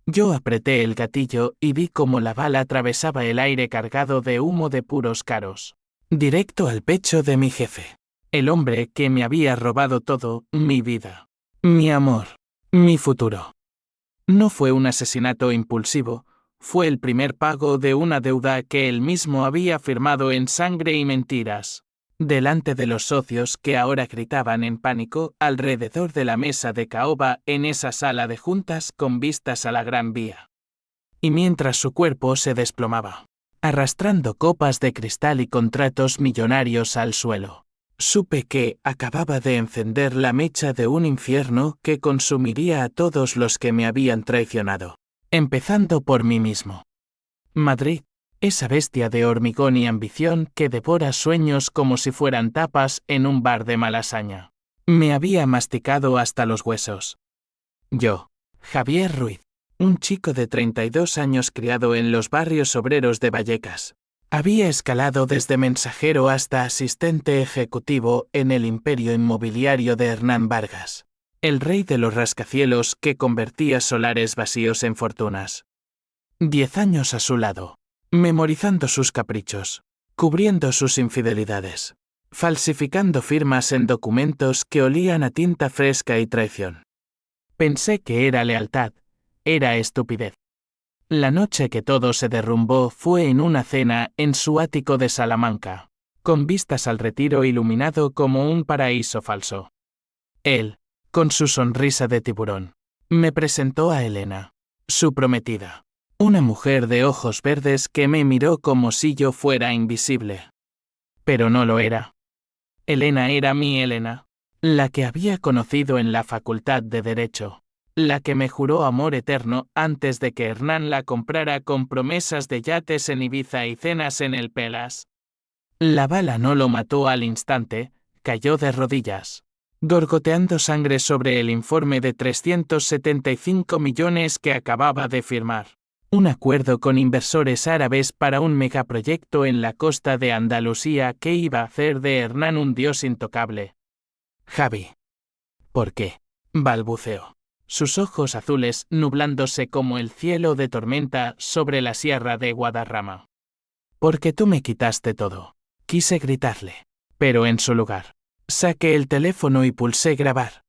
Yo apreté el gatillo y vi cómo la bala atravesaba el aire cargado de humo de puros caros. Directo al pecho de mi jefe. El hombre que me había robado todo, mi vida, mi amor, mi futuro. No fue un asesinato impulsivo, fue el primer pago de una deuda que él mismo había firmado en sangre y mentiras. Delante de los socios que ahora gritaban en pánico alrededor de la mesa de caoba en esa sala de juntas con vistas a la Gran Vía. Y mientras su cuerpo se desplomaba, arrastrando copas de cristal y contratos millonarios al suelo, supe que acababa de encender la mecha de un infierno que consumiría a todos los que me habían traicionado, empezando por mí mismo. Madrid, esa bestia de hormigón y ambición que devora sueños como si fueran tapas en un bar de Malasaña. Me había masticado hasta los huesos. Yo, Javier Ruiz, un chico de 32 años criado en los barrios obreros de Vallecas, había escalado desde mensajero hasta asistente ejecutivo en el imperio inmobiliario de Hernán Vargas, el rey de los rascacielos que convertía solares vacíos en fortunas. 10 años a su lado, memorizando sus caprichos, cubriendo sus infidelidades, falsificando firmas en documentos que olían a tinta fresca y traición. Pensé que era lealtad, era estupidez. La noche que todo se derrumbó fue en una cena en su ático de Salamanca, con vistas al Retiro iluminado como un paraíso falso. Él, con su sonrisa de tiburón, me presentó a Elena, su prometida. Una mujer de ojos verdes que me miró como si yo fuera invisible. Pero no lo era. Elena era mi Elena, la que había conocido en la Facultad de Derecho, la que me juró amor eterno antes de que Hernán la comprara con promesas de yates en Ibiza y cenas en el Pelas. La bala no lo mató al instante, cayó de rodillas, gorgoteando sangre sobre el informe de 375 millones que acababa de firmar. Un acuerdo con inversores árabes para un megaproyecto en la costa de Andalucía que iba a hacer de Hernán un dios intocable. Javi. ¿Por qué? Balbuceó, sus ojos azules nublándose como el cielo de tormenta sobre la sierra de Guadarrama. Porque tú me quitaste todo. Quise gritarle, pero en su lugar, saqué el teléfono y pulsé grabar.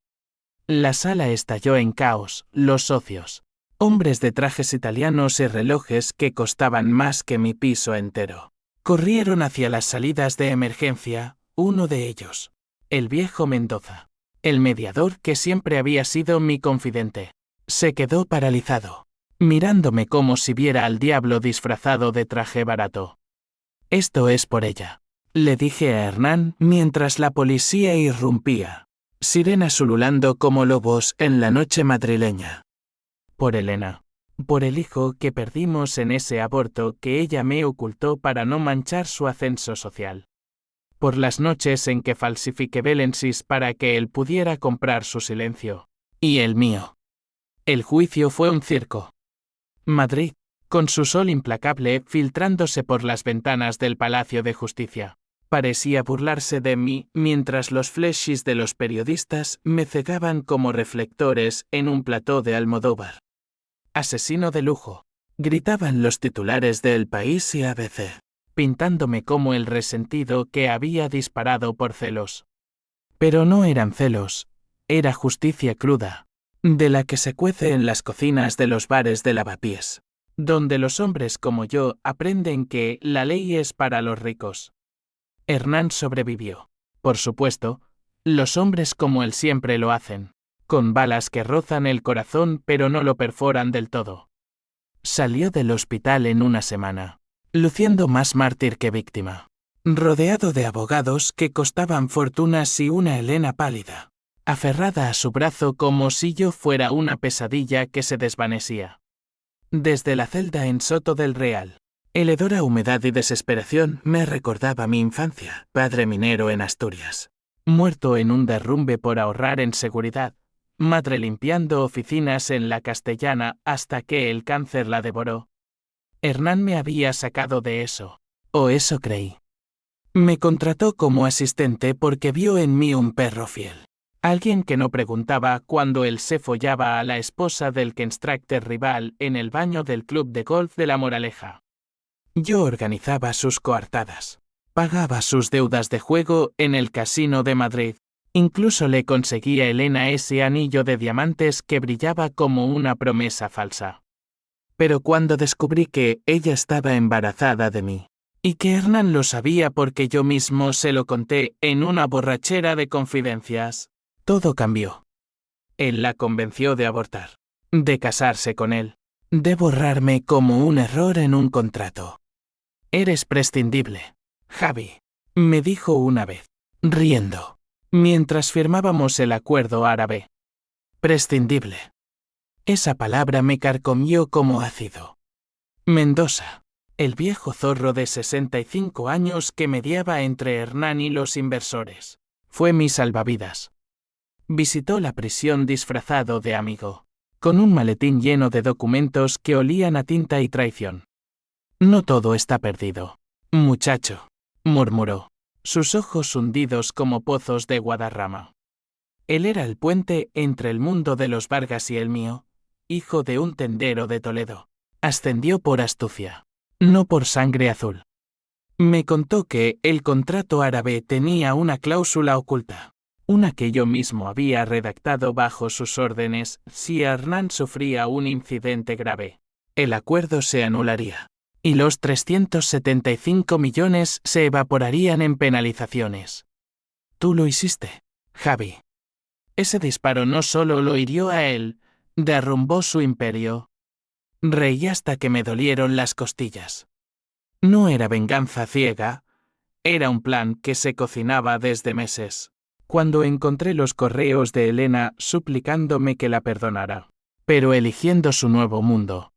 La sala estalló en caos, los socios, hombres de trajes italianos y relojes que costaban más que mi piso entero, corrieron hacia las salidas de emergencia, uno de ellos, el viejo Mendoza, el mediador que siempre había sido mi confidente, se quedó paralizado, mirándome como si viera al diablo disfrazado de traje barato. Esto es por ella, le dije a Hernán mientras la policía irrumpía, sirenas ululando como lobos en la noche madrileña. Por Elena, por el hijo que perdimos en ese aborto que ella me ocultó para no manchar su ascenso social. Por las noches en que falsifiqué Belensis para que él pudiera comprar su silencio. Y el mío. El juicio fue un circo. Madrid, con su sol implacable filtrándose por las ventanas del Palacio de Justicia, parecía burlarse de mí mientras los flashes de los periodistas me cegaban como reflectores en un plató de Almodóvar. Asesino de lujo, gritaban los titulares de El País y ABC, pintándome como el resentido que había disparado por celos. Pero no eran celos, era justicia cruda, de la que se cuece en las cocinas de los bares de lavapiés, donde los hombres como yo aprenden que la ley es para los ricos. Hernán sobrevivió, por supuesto, los hombres como él siempre lo hacen, con balas que rozan el corazón pero no lo perforan del todo. Salió del hospital en una semana, luciendo más mártir que víctima, rodeado de abogados que costaban fortunas y una Elena pálida, aferrada a su brazo como si yo fuera una pesadilla que se desvanecía. Desde la celda en Soto del Real, el hedor a humedad y desesperación me recordaba mi infancia, padre minero en Asturias, muerto en un derrumbe por ahorrar en seguridad, madre limpiando oficinas en la Castellana hasta que el cáncer la devoró. Hernán me había sacado de eso, o eso creí. Me contrató como asistente porque vio en mí un perro fiel. Alguien que no preguntaba cuando él se follaba a la esposa del Kenstrachter rival en el baño del club de golf de La Moraleja. Yo organizaba sus coartadas. Pagaba sus deudas de juego en el casino de Madrid. Incluso le conseguí a Elena ese anillo de diamantes que brillaba como una promesa falsa. Pero cuando descubrí que ella estaba embarazada de mí, y que Hernán lo sabía porque yo mismo se lo conté en una borrachera de confidencias, todo cambió. Él la convenció de abortar, de casarse con él, de borrarme como un error en un contrato. Eres prescindible, Javi, me dijo una vez, riendo, mientras firmábamos el acuerdo árabe. Prescindible. Esa palabra me carcomió como ácido. Mendoza, el viejo zorro de 65 años que mediaba entre Hernán y los inversores, fue mi salvavidas. Visitó la prisión disfrazado de amigo, con un maletín lleno de documentos que olían a tinta y traición. No todo está perdido, muchacho, murmuró, sus ojos hundidos como pozos de Guadarrama. Él era el puente entre el mundo de los Vargas y el mío, hijo de un tendero de Toledo. Ascendió por astucia, no por sangre azul. Me contó que el contrato árabe tenía una cláusula oculta, una que yo mismo había redactado bajo sus órdenes. Si Hernán sufría un incidente grave, el acuerdo se anularía, y los 375 millones se evaporarían en penalizaciones. Tú lo hiciste, Javi. Ese disparo no solo lo hirió a él, derrumbó su imperio. Reí hasta que me dolieron las costillas. No era venganza ciega, era un plan que se cocinaba desde meses. Cuando encontré los correos de Elena suplicándome que la perdonara, pero eligiendo su nuevo mundo,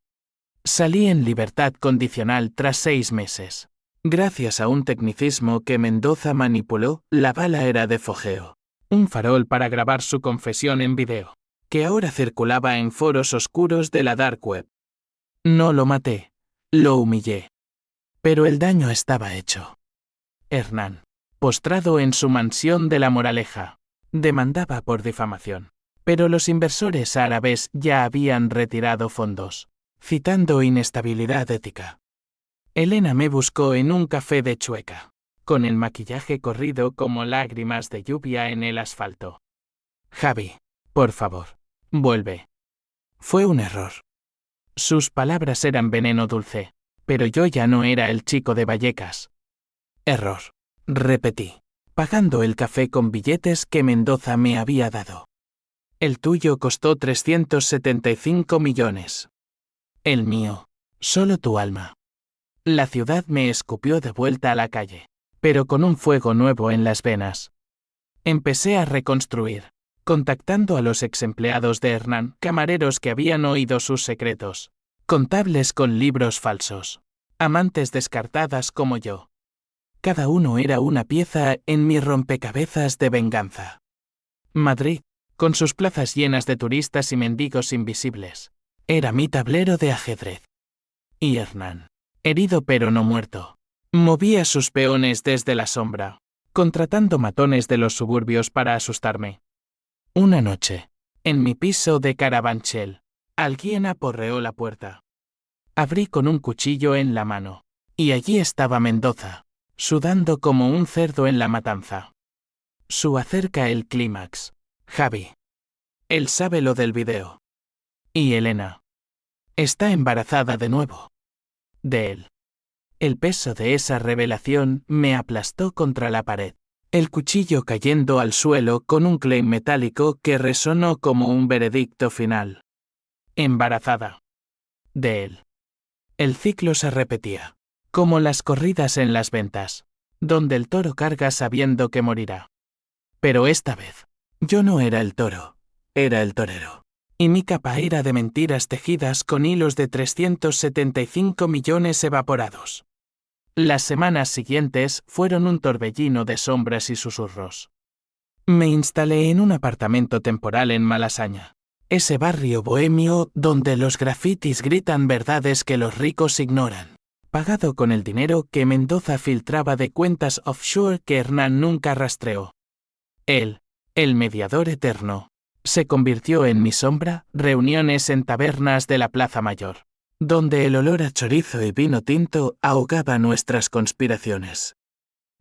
salí en libertad condicional tras 6 meses. Gracias a un tecnicismo que Mendoza manipuló, la bala era de fogeo, un farol para grabar su confesión en video, que ahora circulaba en foros oscuros de la dark web. No lo maté, lo humillé. Pero el daño estaba hecho. Hernán, postrado en su mansión de La Moraleja, demandaba por difamación. Pero los inversores árabes ya habían retirado fondos, citando inestabilidad ética. Elena me buscó en un café de Chueca, con el maquillaje corrido como lágrimas de lluvia en el asfalto. Javi, por favor, vuelve. Fue un error. Sus palabras eran veneno dulce, pero yo ya no era el chico de Vallecas. Error, repetí, pagando el café con billetes que Mendoza me había dado. El tuyo costó 375 millones. El mío, solo tu alma. La ciudad me escupió de vuelta a la calle, pero con un fuego nuevo en las venas. Empecé a reconstruir, contactando a los exempleados de Hernán, camareros que habían oído sus secretos, contables con libros falsos, amantes descartadas como yo. Cada uno era una pieza en mi rompecabezas de venganza. Madrid, con sus plazas llenas de turistas y mendigos invisibles, era mi tablero de ajedrez. Y Hernán, herido pero no muerto, movía sus peones desde la sombra, contratando matones de los suburbios para asustarme. Una noche, en mi piso de Carabanchel, alguien aporreó la puerta. Abrí con un cuchillo en la mano, y allí estaba Mendoza, sudando como un cerdo en la matanza. Su acerca el clímax, Javi. Él sabe lo del video. Y Elena. Está embarazada de nuevo. De él. El peso de esa revelación me aplastó contra la pared. El cuchillo cayendo al suelo con un claim metálico que resonó como un veredicto final. Embarazada. De él. El ciclo se repetía, como las corridas en las ventas, donde el toro carga sabiendo que morirá. Pero esta vez, yo no era el toro, era el torero. Y mi capa era de mentiras tejidas con hilos de 375 millones evaporados. Las semanas siguientes fueron un torbellino de sombras y susurros. Me instalé en un apartamento temporal en Malasaña, ese barrio bohemio donde los grafitis gritan verdades que los ricos ignoran, pagado con el dinero que Mendoza filtraba de cuentas offshore que Hernán nunca rastreó. Él, El mediador eterno. Se convirtió en mi sombra, reuniones en tabernas de la Plaza Mayor, donde el olor a chorizo y vino tinto ahogaba nuestras conspiraciones.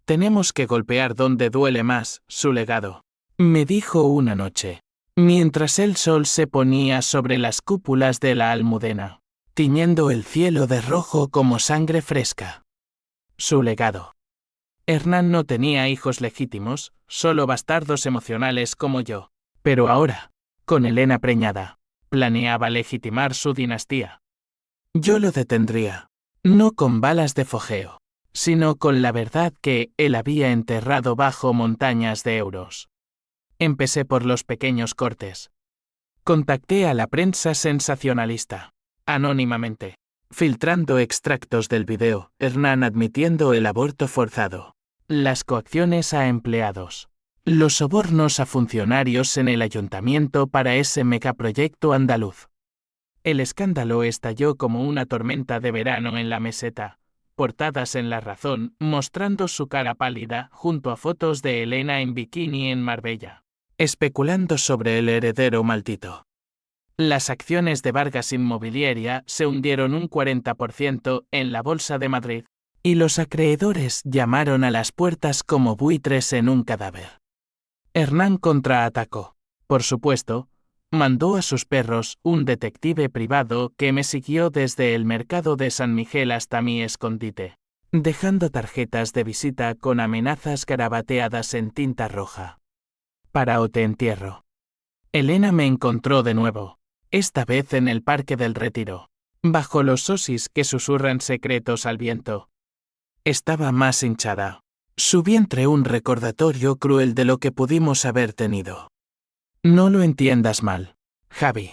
Tenemos que golpear donde duele más, su legado, me dijo una noche, mientras el sol se ponía sobre las cúpulas de la Almudena, tiñendo el cielo de rojo como sangre fresca. Su legado. Hernán no tenía hijos legítimos, solo bastardos emocionales como yo. Pero ahora, con Elena preñada, planeaba legitimar su dinastía. Yo lo detendría, no con balas de fogeo, sino con la verdad que él había enterrado bajo montañas de euros. Empecé por los pequeños cortes. Contacté a la prensa sensacionalista, anónimamente, filtrando extractos del video, Hernán admitiendo el aborto forzado, las coacciones a empleados, los sobornos a funcionarios en el ayuntamiento para ese megaproyecto andaluz. El escándalo estalló como una tormenta de verano en la meseta, portadas en La Razón mostrando su cara pálida junto a fotos de Elena en bikini en Marbella, especulando sobre el heredero maldito. Las acciones de Vargas Inmobiliaria se hundieron un 40% en la Bolsa de Madrid, y los acreedores llamaron a las puertas como buitres en un cadáver. Hernán contraatacó. Por supuesto, mandó a sus perros un detective privado que me siguió desde el mercado de San Miguel hasta mi escondite, dejando tarjetas de visita con amenazas garabateadas en tinta roja. Para o te entierro. Elena me encontró de nuevo, esta vez en el Parque del Retiro, bajo los sosis que susurran secretos al viento. Estaba más hinchada. Su vientre un recordatorio cruel de lo que pudimos haber tenido. No lo entiendas mal, Javi.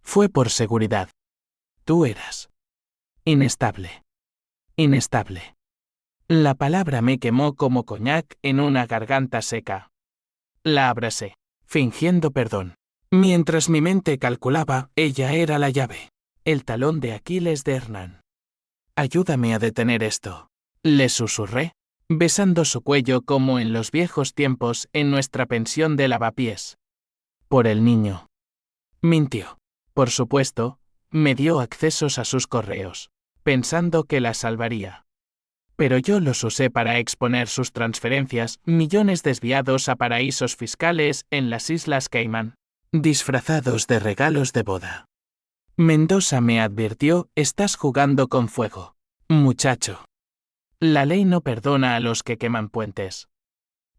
Fue por seguridad. Tú eras inestable. Inestable. La palabra me quemó como coñac en una garganta seca. La abracé, fingiendo perdón. Mientras mi mente calculaba, ella era la llave, el talón de Aquiles de Hernán. Ayúdame a detener esto, le susurré, besando su cuello como en los viejos tiempos en nuestra pensión de lavapiés. Por el niño. Mintió. Por supuesto, me dio accesos a sus correos, pensando que la salvaría. Pero yo los usé para exponer sus transferencias, millones desviados a paraísos fiscales en las Islas Caimán, disfrazados de regalos de boda. Mendoza me advirtió, estás jugando con fuego, muchacho. La ley no perdona a los que queman puentes.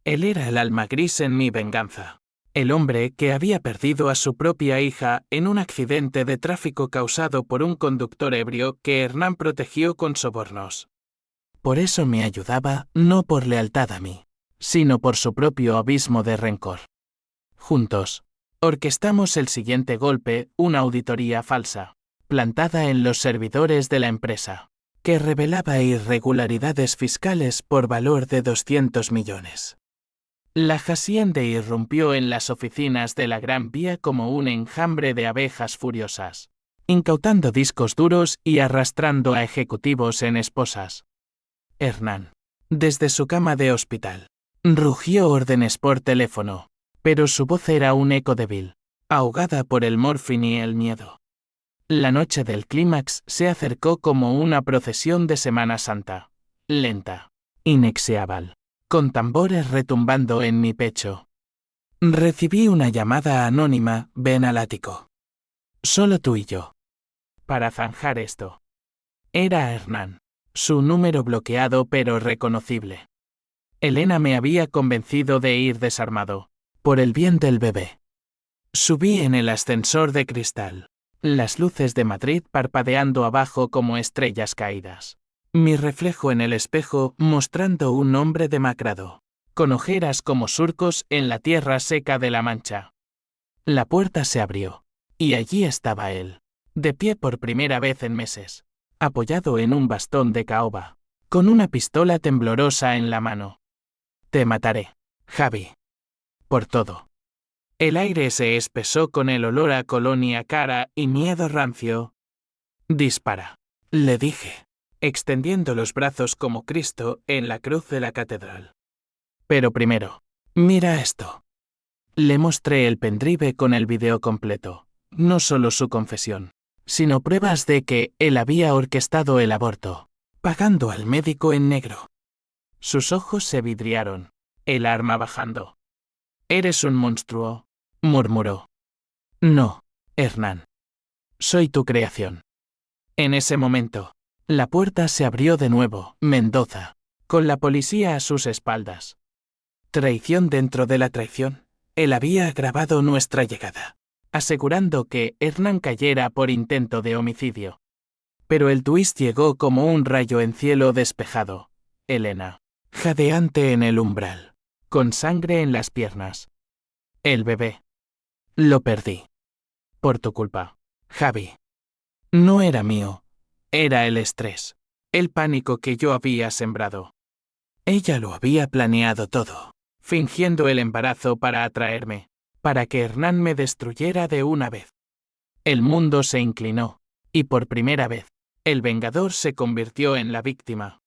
Él era el alma gris en mi venganza. El hombre que había perdido a su propia hija en un accidente de tráfico causado por un conductor ebrio que Hernán protegió con sobornos. Por eso me ayudaba, no por lealtad a mí, sino por su propio abismo de rencor. Juntos, orquestamos el siguiente golpe, una auditoría falsa, plantada en los servidores de la empresa, que revelaba irregularidades fiscales por valor de 200 millones. La Hacienda irrumpió en las oficinas de la Gran Vía como un enjambre de abejas furiosas, incautando discos duros y arrastrando a ejecutivos en esposas. Hernán, desde su cama de hospital, rugió órdenes por teléfono, pero su voz era un eco débil, ahogada por el morfín y el miedo. La noche del clímax se acercó como una procesión de Semana Santa, lenta, inexorable, con tambores retumbando en mi pecho. Recibí una llamada anónima, ven al ático. Solo tú y yo. Para zanjar esto. Era Hernán. Su número bloqueado pero reconocible. Elena me había convencido de ir desarmado, por el bien del bebé. Subí en el ascensor de cristal, las luces de Madrid parpadeando abajo como estrellas caídas. Mi reflejo en el espejo mostrando un hombre demacrado, con ojeras como surcos en la tierra seca de la Mancha. La puerta se abrió, y allí estaba él, de pie por primera vez en meses, apoyado en un bastón de caoba, con una pistola temblorosa en la mano. Te mataré, Javi. Por todo. El aire se espesó con el olor a colonia cara y miedo rancio. Dispara, le dije, extendiendo los brazos como Cristo en la cruz de la catedral. Pero primero, mira esto. Le mostré el pendrive con el video completo, no solo su confesión, sino pruebas de que él había orquestado el aborto, pagando al médico en negro. Sus ojos se vidriaron, el arma bajando. «Eres un monstruo», murmuró. «No, Hernán. Soy tu creación». En ese momento, la puerta se abrió de nuevo, Mendoza, con la policía a sus espaldas. Traición dentro de la traición, él había agravado nuestra llegada, asegurando que Hernán cayera por intento de homicidio. Pero el twist llegó como un rayo en cielo despejado. Elena, jadeante en el umbral, con sangre en las piernas. El bebé. Lo perdí. Por tu culpa, Javi. No era mío. Era el estrés, el pánico que yo había sembrado. Ella lo había planeado todo, fingiendo el embarazo para atraerme, para que Hernán me destruyera de una vez. El mundo se inclinó, y por primera vez, el vengador se convirtió en la víctima.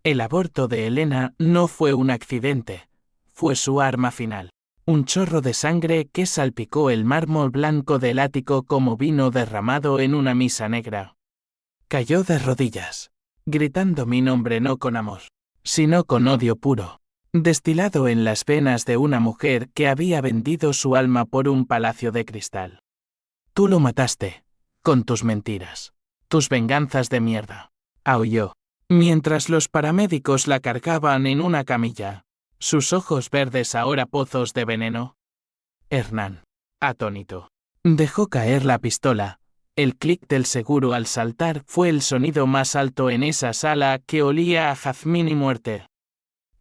El aborto de Elena no fue un accidente, fue su arma final. Un chorro de sangre que salpicó el mármol blanco del ático como vino derramado en una misa negra. Cayó de rodillas, gritando mi nombre no con amor, sino con odio puro, destilado en las venas de una mujer que había vendido su alma por un palacio de cristal. Tú lo mataste, con tus mentiras, tus venganzas de mierda, aulló, mientras los paramédicos la cargaban en una camilla, sus ojos verdes ahora pozos de veneno. Hernán, atónito, dejó caer la pistola. El clic del seguro al saltar fue el sonido más alto en esa sala que olía a jazmín y muerte.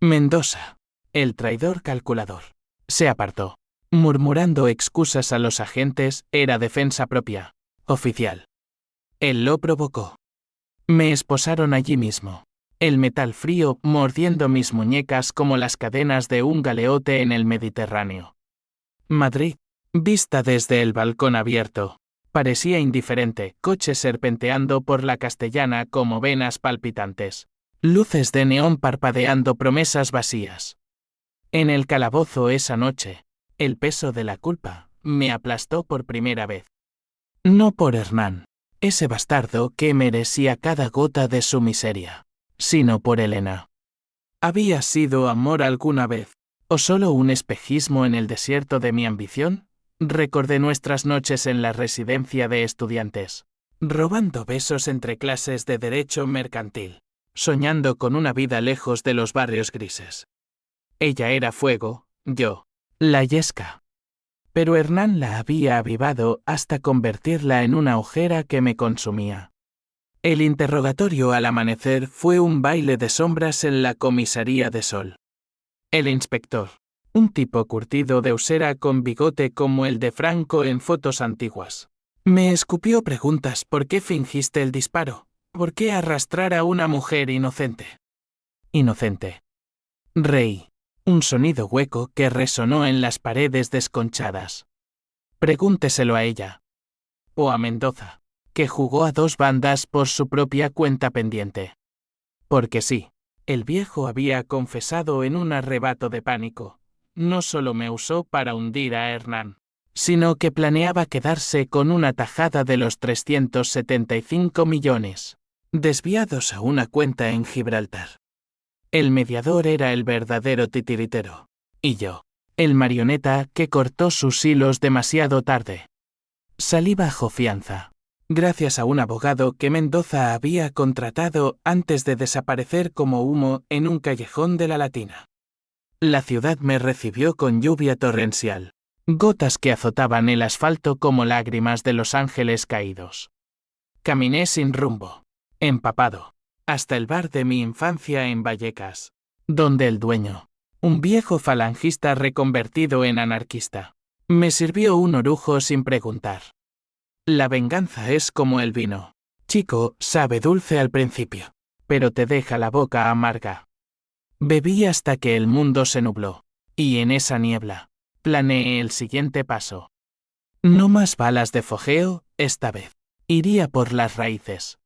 Mendoza, el traidor calculador, se apartó, murmurando excusas a los agentes, era defensa propia, oficial. Él lo provocó. Me esposaron allí mismo, el metal frío mordiendo mis muñecas como las cadenas de un galeote en el Mediterráneo. Madrid, vista desde el balcón abierto. Parecía indiferente, coches serpenteando por la Castellana como venas palpitantes. Luces de neón parpadeando promesas vacías. En el calabozo esa noche, el peso de la culpa me aplastó por primera vez. No por Hernán, ese bastardo que merecía cada gota de su miseria, sino por Elena. ¿Había sido amor alguna vez, o solo un espejismo en el desierto de mi ambición? Recordé nuestras noches en la residencia de estudiantes, robando besos entre clases de derecho mercantil, soñando con una vida lejos de los barrios grises. Ella era fuego, yo, la yesca. Pero Hernán la había avivado hasta convertirla en una hoguera que me consumía. El interrogatorio al amanecer fue un baile de sombras en la comisaría de Sol. El inspector, un tipo curtido de usera con bigote como el de Franco en fotos antiguas, me escupió preguntas: ¿por qué fingiste el disparo? ¿Por qué arrastrar a una mujer inocente? Inocente. Reí, un sonido hueco que resonó en las paredes desconchadas. Pregúnteselo a ella. O a Mendoza, que jugó a dos bandas por su propia cuenta pendiente. Porque sí, el viejo había confesado en un arrebato de pánico. No solo me usó para hundir a Hernán, sino que planeaba quedarse con una tajada de los 375 millones, desviados a una cuenta en Gibraltar. El mediador era el verdadero titiritero, y yo, el marioneta que cortó sus hilos demasiado tarde. Salí bajo fianza, gracias a un abogado que Mendoza había contratado antes de desaparecer como humo en un callejón de la Latina. La ciudad me recibió con lluvia torrencial, gotas que azotaban el asfalto como lágrimas de los ángeles caídos. Caminé sin rumbo, empapado, hasta el bar de mi infancia en Vallecas, donde el dueño, un viejo falangista reconvertido en anarquista, me sirvió un orujo sin preguntar. La venganza es como el vino. Chico, sabe dulce al principio, pero te deja la boca amarga. Bebí hasta que el mundo se nubló, y en esa niebla, planeé el siguiente paso. No más balas de fogueo, esta vez. Iría por las raíces.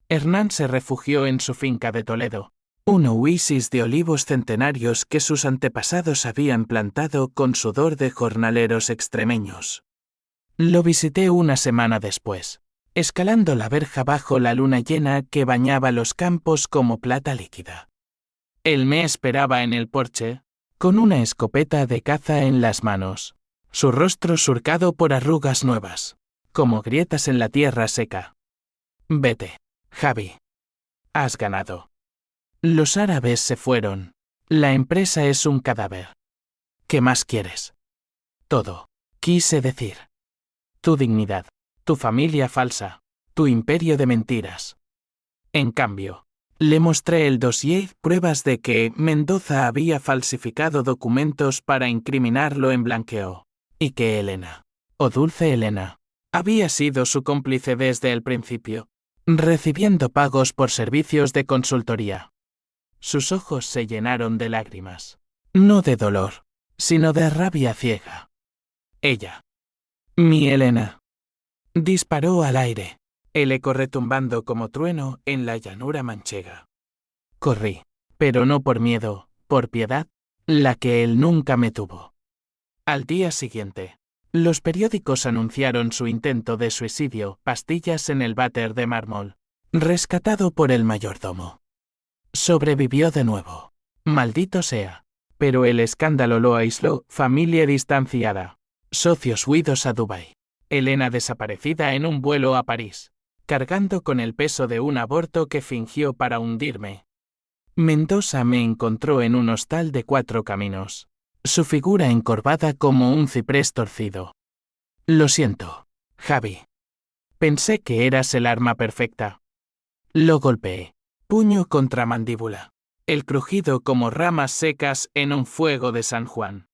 Hernán se refugió en su finca de Toledo, Un oasis de olivos centenarios que sus antepasados habían plantado con sudor de jornaleros extremeños. Lo visité una semana después, escalando la verja bajo la luna llena que bañaba los campos como plata líquida. Él me esperaba en el porche, con una escopeta de caza en las manos, su rostro surcado por arrugas nuevas, como grietas en la tierra seca. Vete, Javi. Has ganado. Los árabes se fueron. La empresa es un cadáver. ¿Qué más quieres? Todo, quise decir. Tu dignidad, tu familia falsa, tu imperio de mentiras. En cambio, le mostré el dossier, pruebas de que Mendoza había falsificado documentos para incriminarlo en blanqueo, y que Elena, o Dulce Elena, había sido su cómplice desde el principio, recibiendo pagos por servicios de consultoría. Sus ojos se llenaron de lágrimas, no de dolor, sino de rabia ciega. Ella, mi Elena, disparó al aire, el eco retumbando como trueno en la llanura manchega. Corrí, pero no por miedo, por piedad, la que él nunca me tuvo. Al día siguiente, los periódicos anunciaron su intento de suicidio, pastillas en el váter de mármol, rescatado por el mayordomo. Sobrevivió de nuevo. Maldito sea. Pero el escándalo lo aisló, familia distanciada. Socios huidos a Dubái. Elena desaparecida en un vuelo a París, cargando con el peso de un aborto que fingió para hundirme. Mendoza me encontró en un hostal de 4 caminos, su figura encorvada como un ciprés torcido. Lo siento, Javi. Pensé que eras el arma perfecta. Lo golpeé. Puño contra mandíbula. El crujido como ramas secas en un fuego de San Juan.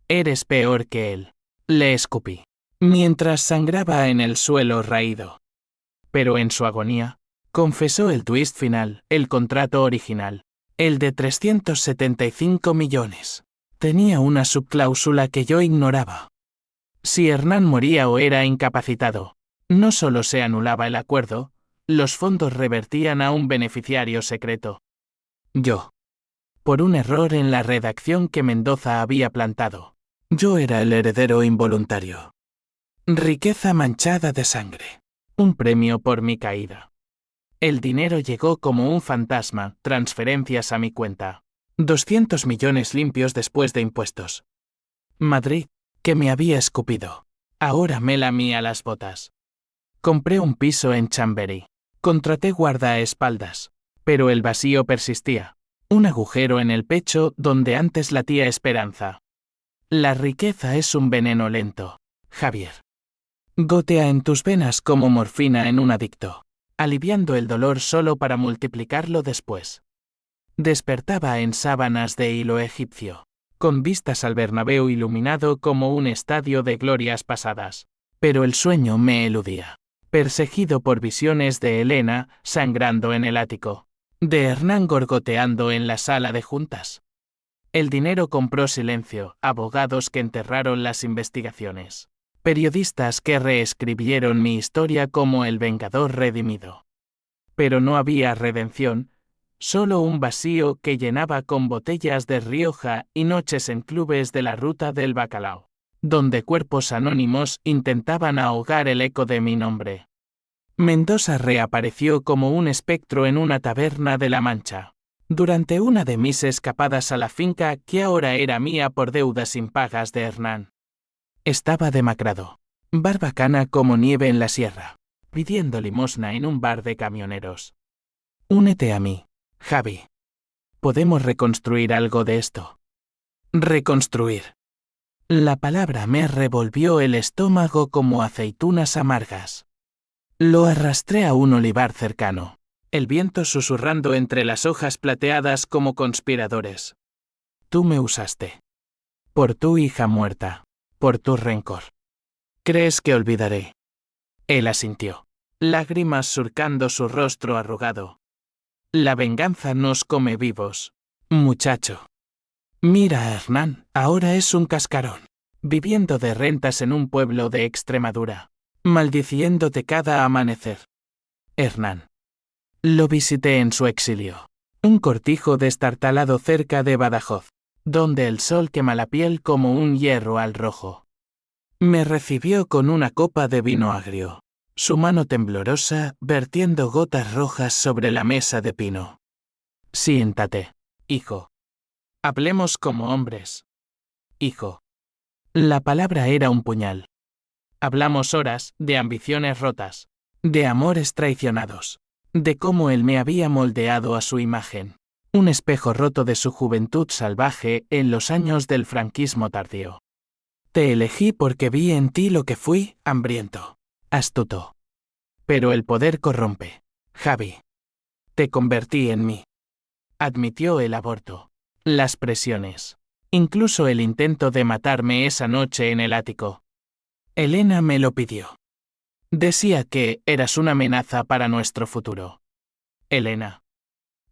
Eres peor que él. Le escupí, mientras sangraba en el suelo raído. Pero en su agonía, confesó el twist final, el contrato original, el de 375 millones. Tenía una subcláusula que yo ignoraba. Si Hernán moría o era incapacitado, no solo se anulaba el acuerdo, los fondos revertían a un beneficiario secreto. Yo. Por un error en la redacción que Mendoza había plantado. Yo era el heredero involuntario. Riqueza manchada de sangre. Un premio por mi caída. El dinero llegó como un fantasma, transferencias a mi cuenta. 200 millones limpios después de impuestos. Madrid, que me había escupido. Ahora me lamía las botas. Compré un piso en Chamberí. Contraté guardaespaldas. Pero el vacío persistía. Un agujero en el pecho donde antes latía esperanza. La riqueza es un veneno lento, Javier. Gotea en tus venas como morfina en un adicto, aliviando el dolor solo para multiplicarlo después. Despertaba en sábanas de hilo egipcio, con vistas al Bernabéu iluminado como un estadio de glorias pasadas. Pero el sueño me eludía, perseguido por visiones de Elena sangrando en el ático, de Hernán gorgoteando en la sala de juntas. El dinero compró silencio, abogados que enterraron las investigaciones, periodistas que reescribieron mi historia como el vengador redimido. Pero no había redención, solo un vacío que llenaba con botellas de Rioja y noches en clubes de la ruta del bacalao, donde cuerpos anónimos intentaban ahogar el eco de mi nombre. Mendoza reapareció como un espectro en una taberna de La Mancha, durante una de mis escapadas a la finca que ahora era mía por deudas impagas de Hernán. Estaba demacrado, barbacana como nieve en la sierra, pidiendo limosna en un bar de camioneros. Únete a mí, Javi. Podemos reconstruir algo de esto. Reconstruir. La palabra me revolvió el estómago como aceitunas amargas. Lo arrastré a un olivar cercano, el viento susurrando entre las hojas plateadas como conspiradores. Tú me usaste. Por tu hija muerta, por tu rencor. ¿Crees que olvidaré? Él asintió, lágrimas surcando su rostro arrugado. La venganza nos come vivos, muchacho. Mira a Hernán, ahora es un cascarón, viviendo de rentas en un pueblo de Extremadura, maldiciéndote cada amanecer. Hernán. Lo visité en su exilio. Un cortijo destartalado cerca de Badajoz, donde el sol quema la piel como un hierro al rojo. Me recibió con una copa de vino agrio, su mano temblorosa vertiendo gotas rojas sobre la mesa de pino. Siéntate, hijo. Hablemos como hombres. Hijo. La palabra era un puñal. Hablamos horas de ambiciones rotas, de amores traicionados, de cómo él me había moldeado a su imagen, un espejo roto de su juventud salvaje en los años del franquismo tardío. Te elegí porque vi en ti lo que fui, hambriento, astuto. Pero el poder corrompe, Javi. Te convertí en mí. Admitió el aborto, las presiones, incluso el intento de matarme esa noche en el ático. Elena me lo pidió. Decía que eras una amenaza para nuestro futuro. Elena.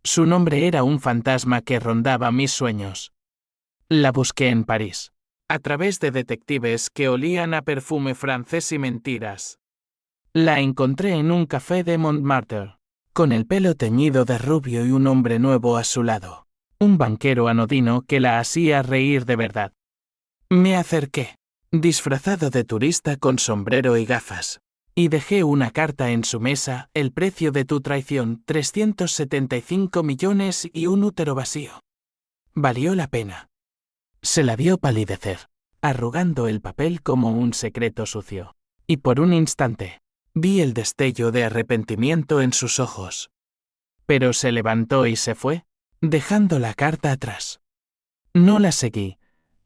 Su nombre era un fantasma que rondaba mis sueños. La busqué en París, a través de detectives que olían a perfume francés y mentiras. La encontré en un café de Montmartre, con el pelo teñido de rubio y un hombre nuevo a su lado, un banquero anodino que la hacía reír de verdad. Me acerqué, disfrazado de turista con sombrero y gafas, y dejé una carta en su mesa, el precio de tu traición, 375 millones y un útero vacío. Valió la pena. Se la vio palidecer, arrugando el papel como un secreto sucio, y por un instante, vi el destello de arrepentimiento en sus ojos. Pero se levantó y se fue, dejando la carta atrás. No la seguí.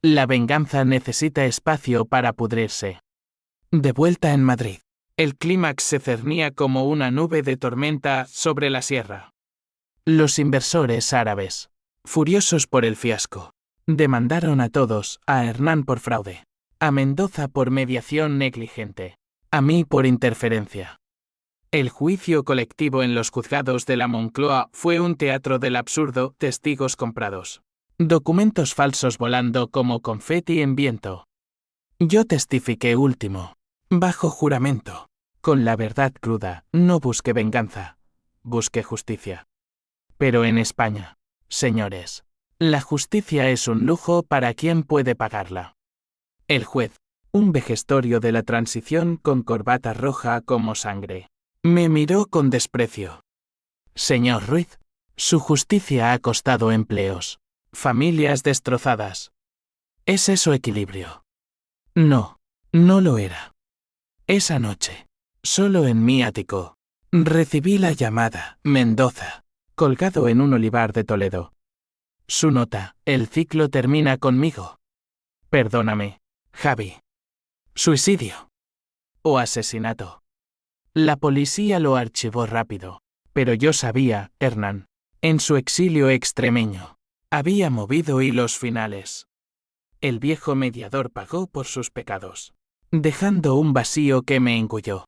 La venganza necesita espacio para pudrirse. De vuelta en Madrid, el clímax se cernía como una nube de tormenta sobre la sierra. Los inversores árabes, furiosos por el fiasco, demandaron a todos, a Hernán por fraude, a Mendoza por mediación negligente, a mí por interferencia. El juicio colectivo en los juzgados de la Moncloa fue un teatro del absurdo, testigos comprados, documentos falsos volando como confeti en viento. Yo testifiqué último, bajo juramento, con la verdad cruda, no busqué venganza, busqué justicia. Pero en España, señores, la justicia es un lujo para quien puede pagarla. El juez, un vejestorio de la transición con corbata roja como sangre, me miró con desprecio. Señor Ruiz, su justicia ha costado empleos, familias destrozadas. ¿Es eso equilibrio? No, no lo era. Esa noche, solo en mi ático, recibí la llamada, Mendoza, colgado en un olivar de Toledo. Su nota, el ciclo termina conmigo. Perdóname, Javi. Suicidio. O asesinato. La policía lo archivó rápido, pero yo sabía, Hernán, en su exilio extremeño, había movido hilos finales. El viejo mediador pagó por sus pecados, dejando un vacío que me engulló.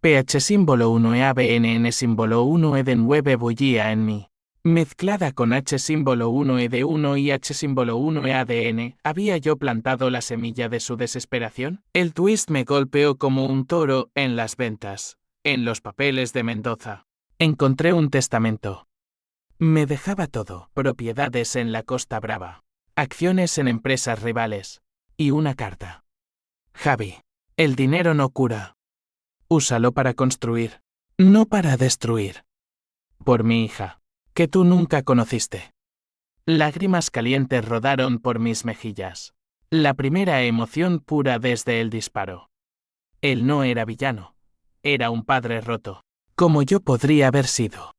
PH símbolo 1 e ABNN símbolo 1 e de 9 bullía en mí. Mezclada con H símbolo 1 e de 1 y H símbolo 1 e ADN, ¿había yo plantado la semilla de su desesperación? El twist me golpeó como un toro en las ventas, en los papeles de Mendoza. Encontré un testamento. Me dejaba todo, propiedades en la Costa Brava, acciones en empresas rivales, y una carta. Javi, el dinero no cura. Úsalo para construir, no para destruir. Por mi hija, que tú nunca conociste. Lágrimas calientes rodaron por mis mejillas. La primera emoción pura desde el disparo. Él no era villano. Era un padre roto, como yo podría haber sido.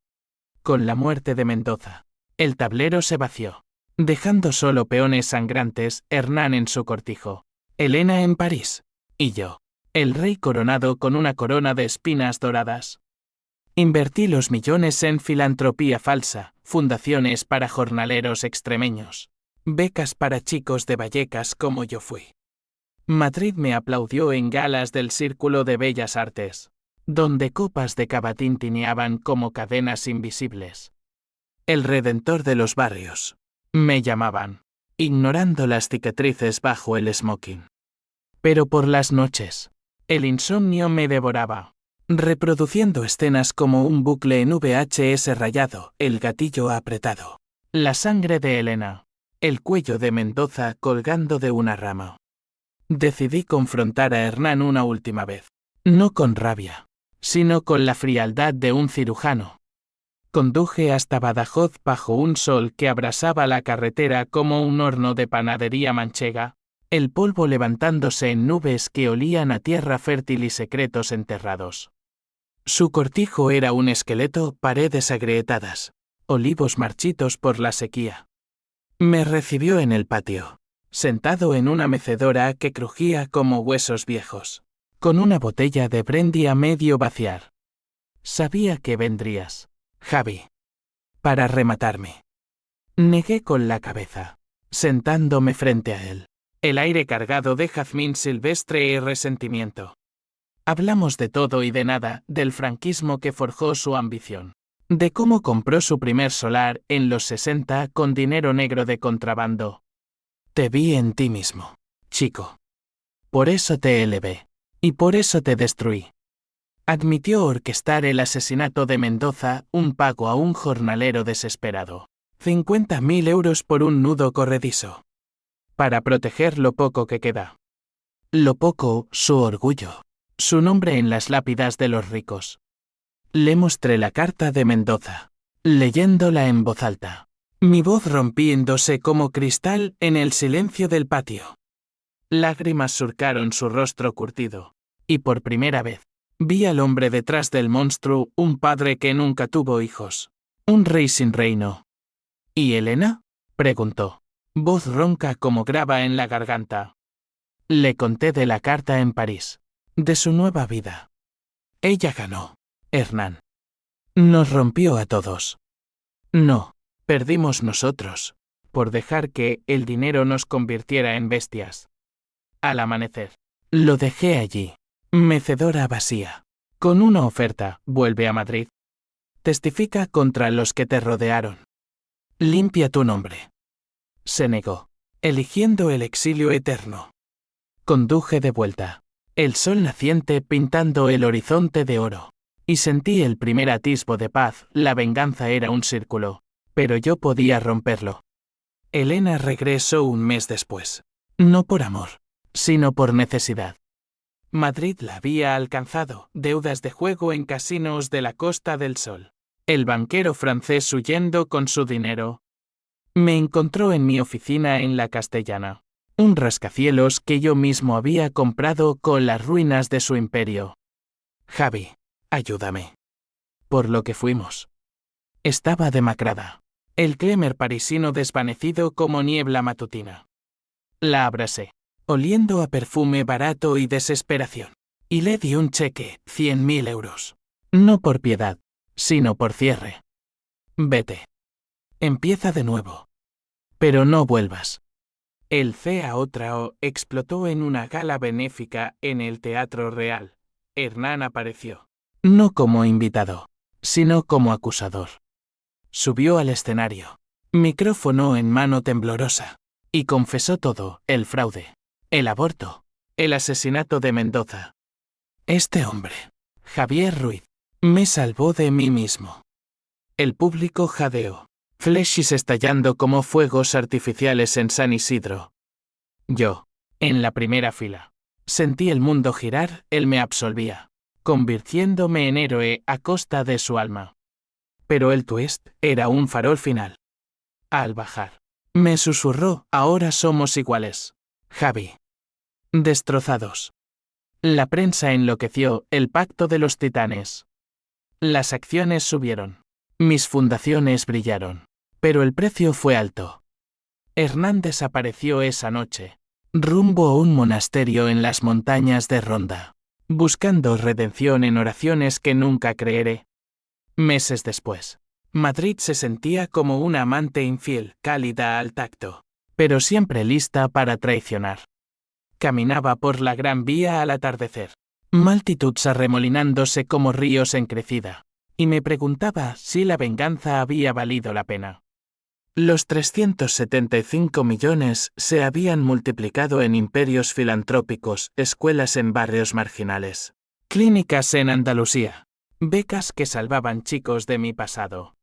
Con la muerte de Mendoza, el tablero se vació, dejando solo peones sangrantes, Hernán en su cortijo, Elena en París, y yo, el rey coronado con una corona de espinas doradas. Invertí los millones en filantropía falsa, fundaciones para jornaleros extremeños, becas para chicos de Vallecas como yo fui. Madrid me aplaudió en galas del Círculo de Bellas Artes, donde copas de cava tintineaban como cadenas invisibles. El redentor de los barrios, me llamaban, ignorando las cicatrices bajo el smoking. Pero por las noches, el insomnio me devoraba. reproduciendo escenas como un bucle en VHS rayado, el gatillo apretado. La sangre de Elena. El cuello de Mendoza colgando de una rama. Decidí confrontar a Hernán una última vez. No con rabia, sino con la frialdad de un cirujano. Conduje hasta Badajoz bajo un sol que abrasaba la carretera como un horno de panadería manchega, el polvo levantándose en nubes que olían a tierra fértil y secretos enterrados. Su cortijo era un esqueleto, paredes agrietadas, olivos marchitos por la sequía. Me recibió en el patio, sentado en una mecedora que crujía como huesos viejos, con una botella de brandy a medio vaciar. Sabía que vendrías, Javi, para rematarme. Negué con la cabeza, sentándome frente a él, el aire cargado de jazmín silvestre y resentimiento. Hablamos de todo y de nada, del franquismo que forjó su ambición, de cómo compró su primer solar en los 60 con dinero negro de contrabando. Te vi en ti mismo, chico. Por eso te elevé, y por eso te destruí. Admitió orquestar el asesinato de Mendoza, un pago a un jornalero desesperado. 50.000 euros por un nudo corredizo. Para proteger lo poco que queda. Lo poco, su orgullo. Su nombre en las lápidas de los ricos. Le mostré la carta de Mendoza, leyéndola en voz alta. Mi voz rompiéndose como cristal en el silencio del patio. Lágrimas surcaron su rostro curtido. Y por primera vez, vi al hombre detrás del monstruo, un padre que nunca tuvo hijos. Un rey sin reino. ¿Y Elena? Preguntó. Voz ronca como grava en la garganta. Le conté de la carta en París. De su nueva vida. Ella ganó, Hernán. Nos rompió a todos. No, perdimos nosotros, por dejar que el dinero nos convirtiera en bestias. Al amanecer, lo dejé allí, mecedora vacía. Con una oferta, vuelve a Madrid. Testifica contra los que te rodearon. Limpia tu nombre. Se negó, eligiendo el exilio eterno. Conduje de vuelta. El sol naciente pintando el horizonte de oro. Y sentí el primer atisbo de paz, la venganza era un círculo, pero yo podía romperlo. Elena regresó un mes después. No por amor, sino por necesidad. Madrid la había alcanzado, deudas de juego en casinos de la Costa del Sol. El banquero francés huyendo con su dinero. Me encontró en mi oficina en la Castellana. Un rascacielos que yo mismo había comprado con las ruinas de su imperio. Javi, ayúdame. Por lo que fuimos. Estaba demacrada. El Klemer parisino desvanecido como niebla matutina. La abracé, oliendo a perfume barato y desesperación. Y le di un cheque, 100.000 euros. No por piedad, sino por cierre. Vete. Empieza de nuevo. Pero no vuelvas. El CAO explotó en una gala benéfica en el Teatro Real. Hernán apareció. No como invitado, sino como acusador. Subió al escenario, micrófono en mano temblorosa, y confesó todo, el fraude, el aborto, el asesinato de Mendoza. Este hombre, Javier Ruiz, me salvó de mí mismo. El público jadeó. Flechis estallando como fuegos artificiales en San Isidro. Yo, en la primera fila, sentí el mundo girar, él me absolvía, convirtiéndome en héroe a costa de su alma. Pero el twist era un farol final. Al bajar, me susurró, ahora somos iguales, Javi. Destrozados. La prensa enloqueció, el pacto de los titanes. Las acciones subieron. Mis fundaciones brillaron. Pero el precio fue alto. Hernán desapareció esa noche, rumbo a un monasterio en las montañas de Ronda, buscando redención en oraciones que nunca creeré. Meses después, Madrid se sentía como una amante infiel, cálida al tacto, pero siempre lista para traicionar. Caminaba por la Gran Vía al atardecer, multitudes arremolinándose como ríos en crecida, y me preguntaba si la venganza había valido la pena. Los 375 millones se habían multiplicado en imperios filantrópicos, escuelas en barrios marginales, Clínicas en Andalucía. Becas que salvaban chicos de mi pasado.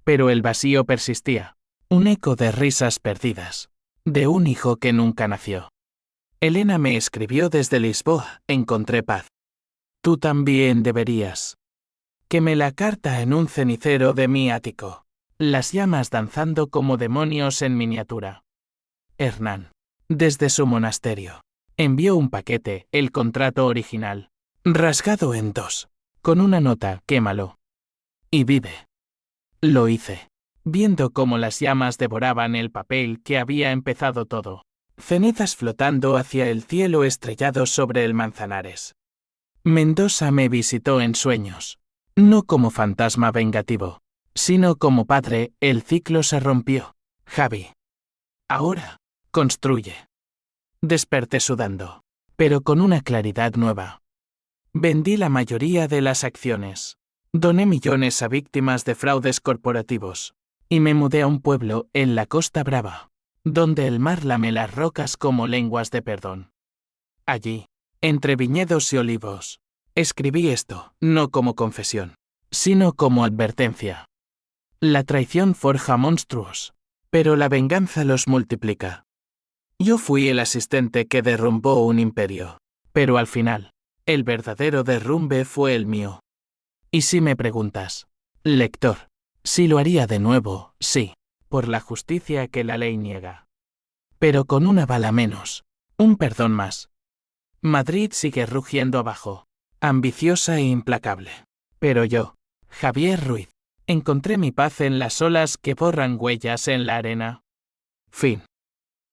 Pero el vacío persistía. Un eco de risas perdidas. De un hijo que nunca nació. Elena me escribió desde Lisboa. Encontré paz. Tú también deberías. Quemé la carta en un cenicero de mi ático. Las llamas danzando como demonios en miniatura. Hernán. Desde su monasterio. Envió un paquete, el contrato original. Rasgado en dos. Con una nota, quémalo. Y vive. Lo hice. Viendo cómo las llamas devoraban el papel que había empezado todo. Cenizas flotando hacia el cielo estrellado sobre el Manzanares. Mendoza me visitó en sueños. No como fantasma vengativo, sino como padre. El ciclo se rompió. Javi. Ahora, construye. Desperté sudando, pero con una claridad nueva. Vendí la mayoría de las acciones. Doné millones a víctimas de fraudes corporativos. Y me mudé a un pueblo en la Costa Brava, donde el mar lame las rocas como lenguas de perdón. Allí, entre viñedos y olivos, escribí esto, no como confesión, sino como advertencia. La traición forja monstruos, pero la venganza los multiplica. Yo fui el asistente que derrumbó un imperio, pero al final, el verdadero derrumbe fue el mío. Y si me preguntas, lector, si lo haría de nuevo, sí, por la justicia que la ley niega. Pero con una bala menos, un perdón más. Madrid sigue rugiendo abajo, ambiciosa e implacable. Pero yo, Javier Ruiz, encontré mi paz en las olas que borran huellas en la arena. Fin.